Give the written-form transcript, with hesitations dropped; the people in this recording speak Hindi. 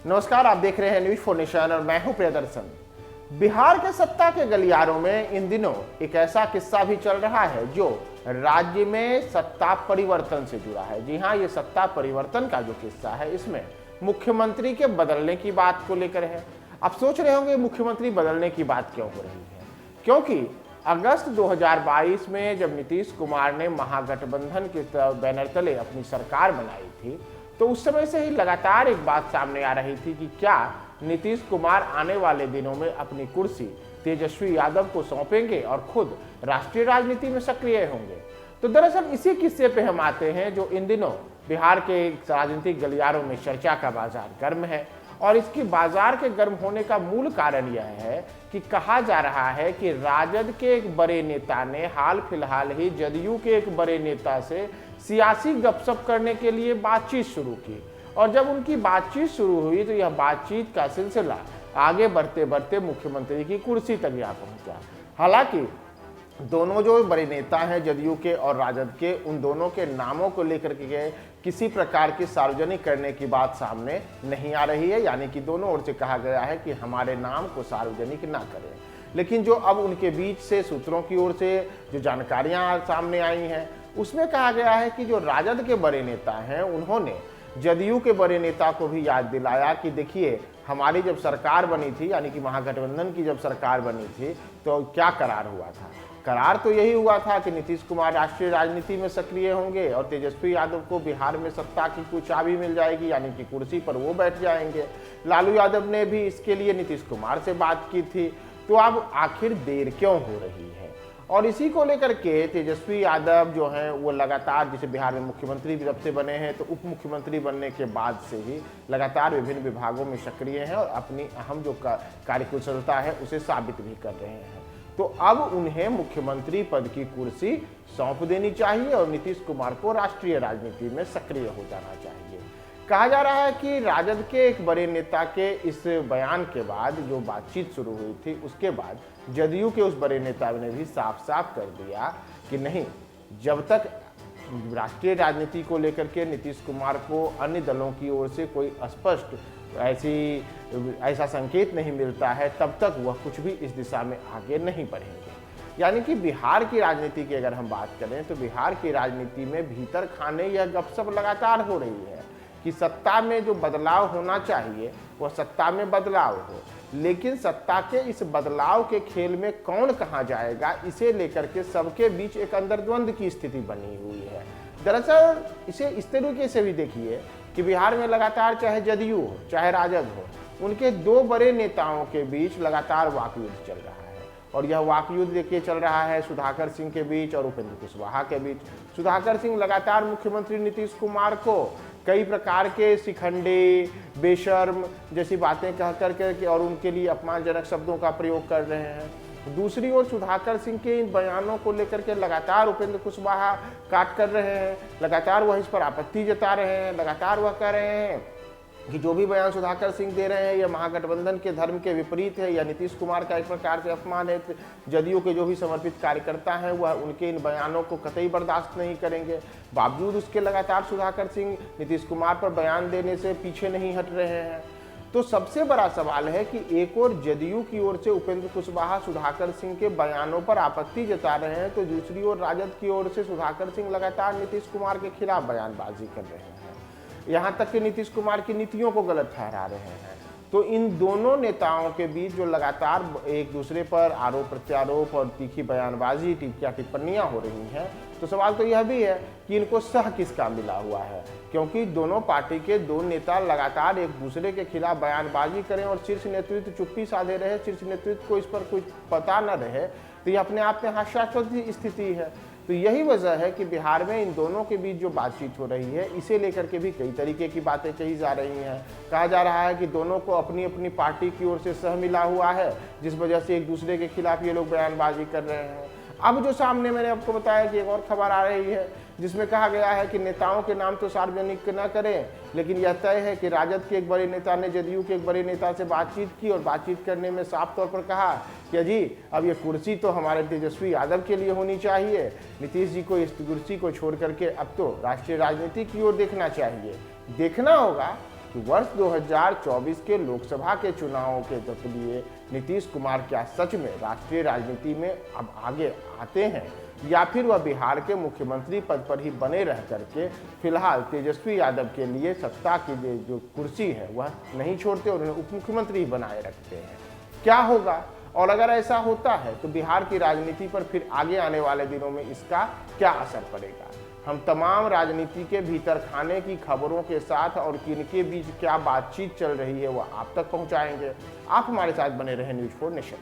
नमस्कार, आप देख रहे हैं न्यूज फॉर नेशन और मैं हूं प्रियदर्शन। बिहार के सत्ता के गलियारों में इन दिनों एक ऐसा किस्सा भी चल रहा है जो राज्य में सत्ता परिवर्तन से जुड़ा है। जी हां, ये सत्ता परिवर्तन का जो किस्सा है इसमें मुख्यमंत्री के बदलने की बात को लेकर है। आप सोच रहे होंगे मुख्यमंत्री बदलने की बात क्यों हो रही है, क्योंकि अगस्त 2022 में जब नीतीश कुमार ने महागठबंधन के बैनर तले अपनी सरकार बनाई थी तो उस समय से ही लगातार एक बात सामने आ रही थी कि क्या नीतीश कुमार आने वाले दिनों में अपनी कुर्सी तेजस्वी यादव को सौंपेंगे और खुद राष्ट्रीय राजनीति में सक्रिय होंगे। तो दरअसल इसी किस्से पे हम आते हैं जो इन दिनों बिहार के राजनीतिक गलियारों में चर्चा का बाजार गर्म है। और इसकी बाजार के गर्म होने का मूल कारण यह है कि कहा जा रहा है कि राजद के एक बड़े नेता ने हाल फिलहाल ही जदयू के एक बड़े नेता से सियासी गपशप करने के लिए बातचीत शुरू की और जब उनकी बातचीत शुरू हुई तो यह बातचीत का सिलसिला आगे बढ़ते बढ़ते मुख्यमंत्री की कुर्सी तक जा पहुंचा। हालांकि दोनों जो बड़े नेता हैं जदयू के और राजद के, उन दोनों के नामों को लेकर के किसी प्रकार की सार्वजनिक करने की बात सामने नहीं आ रही है, यानी कि दोनों ओर से कहा गया है कि हमारे नाम को सार्वजनिक ना करें। लेकिन जो अब उनके बीच से सूत्रों की ओर से जो जानकारियां सामने आई हैं उसमें कहा गया है कि जो राजद के बड़े नेता हैं उन्होंने जदयू के बड़े नेता को भी याद दिलाया कि देखिए हमारी जब सरकार बनी थी, यानी कि महागठबंधन की जब सरकार बनी थी तो क्या करार हुआ था। करार तो यही हुआ था कि नीतीश कुमार राष्ट्रीय राजनीति में सक्रिय होंगे और तेजस्वी यादव को बिहार में सत्ता की कुछ चाबी मिल जाएगी, यानी कि कुर्सी पर वो बैठ जाएंगे। लालू यादव ने भी इसके लिए नीतीश कुमार से बात की थी। तो अब आखिर देर क्यों हो रही है, और इसी को लेकर के तेजस्वी यादव जो हैं वो लगातार, जैसे बिहार में मुख्यमंत्री जब से बने हैं तो उप मुख्यमंत्री बनने के बाद से ही लगातार विभिन्न विभागों में सक्रिय हैं और अपनी अहम जो कार्यकुशलता है उसे साबित भी कर रहे हैं। तो अब उन्हें मुख्यमंत्री पद की कुर्सी सौंप देनी चाहिए और नीतीश कुमार को राष्ट्रीय राजनीति में सक्रिय हो जाना चाहिए। कहा जा रहा है कि राजद के एक बड़े नेता के इस बयान के बाद जो बातचीत शुरू हुई थी उसके बाद जदयू के उस बड़े नेता ने भी साफ साफ कर दिया कि नहीं, जब तक राष्ट्रीय राजनीति को लेकर के नीतीश कुमार को अन्य दलों की ओर से कोई स्पष्ट ऐसा संकेत नहीं मिलता है तब तक वह कुछ भी इस दिशा में आगे नहीं बढ़ेंगे। यानी कि बिहार की राजनीति की अगर हम बात करें तो बिहार की राजनीति में भीतर खाने यह गपशप लगातार हो रही है कि सत्ता में जो बदलाव होना चाहिए वह सत्ता में बदलाव हो, लेकिन सत्ता के इस बदलाव के खेल में कौन कहाँ जाएगा इसे लेकर के सबके बीच एक अंतर्द्वंद की स्थिति बनी हुई है। दरअसल इसे इस तरीके से भी देखिए कि बिहार में लगातार चाहे जदयू हो चाहे राजद हो, उनके दो बड़े नेताओं के बीच लगातार वाकयुद्ध चल रहा है और यह वाकयुद्ध देखिए चल रहा है सुधाकर सिंह के बीच और उपेंद्र कुशवाहा के बीच। सुधाकर सिंह लगातार मुख्यमंत्री नीतीश कुमार को कई प्रकार के शिखंडी, बेशर्म जैसी बातें कह करके और उनके लिए अपमानजनक शब्दों का प्रयोग कर रहे हैं। दूसरी ओर सुधाकर सिंह के इन बयानों को लेकर के लगातार उपेंद्र कुशवाहा काट कर रहे हैं, लगातार वह इस पर आपत्ति जता रहे हैं, लगातार वह कह रहे हैं कि जो भी बयान सुधाकर सिंह दे रहे हैं यह महागठबंधन के धर्म के विपरीत है या नीतीश कुमार का एक प्रकार से अपमान है। जदयू के जो भी समर्पित कार्यकर्ता हैं वह उनके इन बयानों को कतई बर्दाश्त नहीं करेंगे। बावजूद उसके लगातार सुधाकर सिंह नीतीश कुमार पर बयान देने से पीछे नहीं हट रहे हैं। तो सबसे बड़ा सवाल है कि एक और जदयू की ओर से उपेंद्र कुशवाहा सुधाकर सिंह के बयानों पर आपत्ति जता रहे हैं तो दूसरी ओर राजद की ओर से सुधाकर सिंह लगातार नीतीश कुमार के खिलाफ बयानबाजी कर रहे हैं, यहाँ तक कि नीतीश कुमार की नीतियों को गलत ठहरा रहे हैं। तो इन दोनों नेताओं के बीच जो लगातार एक दूसरे पर आरोप प्रत्यारोप और तीखी बयानबाजी, टीका टिप्पणियां हो रही हैं, तो सवाल तो यह भी है कि इनको सह किसका मिला हुआ है, क्योंकि दोनों पार्टी के दो नेता लगातार एक दूसरे के खिलाफ बयानबाजी करें और शीर्ष नेतृत्व चुप्पी साधे रहे, शीर्ष नेतृत्व को इस पर कुछ पता न रहे, तो ये अपने आप में हास्यास्पद स्थिति है। तो यही वजह है कि बिहार में इन दोनों के बीच जो बातचीत हो रही है इसे लेकर के भी कई तरीके की बातें कही जा रही हैं। कहा जा रहा है कि दोनों को अपनी अपनी पार्टी की ओर से सह मिला हुआ है जिस वजह से एक दूसरे के खिलाफ ये लोग बयानबाजी कर रहे हैं। अब जो सामने मैंने आपको बताया कि एक और खबर आ रही है जिसमें कहा गया है कि नेताओं के नाम तो सार्वजनिक न करें, लेकिन यह तय है कि राजद के एक बड़े नेता ने जदयू के एक बड़े नेता से बातचीत की और बातचीत करने में साफ तौर पर कहा कि जी अब ये कुर्सी तो हमारे तेजस्वी यादव के लिए होनी चाहिए, नीतीश जी को इस कुर्सी को छोड़ करके अब तो राष्ट्रीय राजनीति की ओर देखना चाहिए। देखना होगा कि वर्ष 2024 के लोकसभा के चुनावों के लिए नीतीश कुमार क्या सच में राष्ट्रीय राजनीति में अब आगे आते हैं, या फिर वह बिहार के मुख्यमंत्री पद पर ही बने रह करके फिलहाल तेजस्वी यादव के लिए सत्ता की जो कुर्सी है वह नहीं छोड़ते और उन्हें उप मुख्यमंत्री ही बनाए रखते हैं। क्या होगा, और अगर ऐसा होता है तो बिहार की राजनीति पर फिर आगे आने वाले दिनों में इसका क्या असर पड़ेगा। हम तमाम राजनीति के भीतर खाने की खबरों के साथ और किनके बीच क्या बातचीत चल रही है वह आप तक पहुंचाएंगे। आप हमारे साथ बने रहे न्यूज़ 4 नेशन।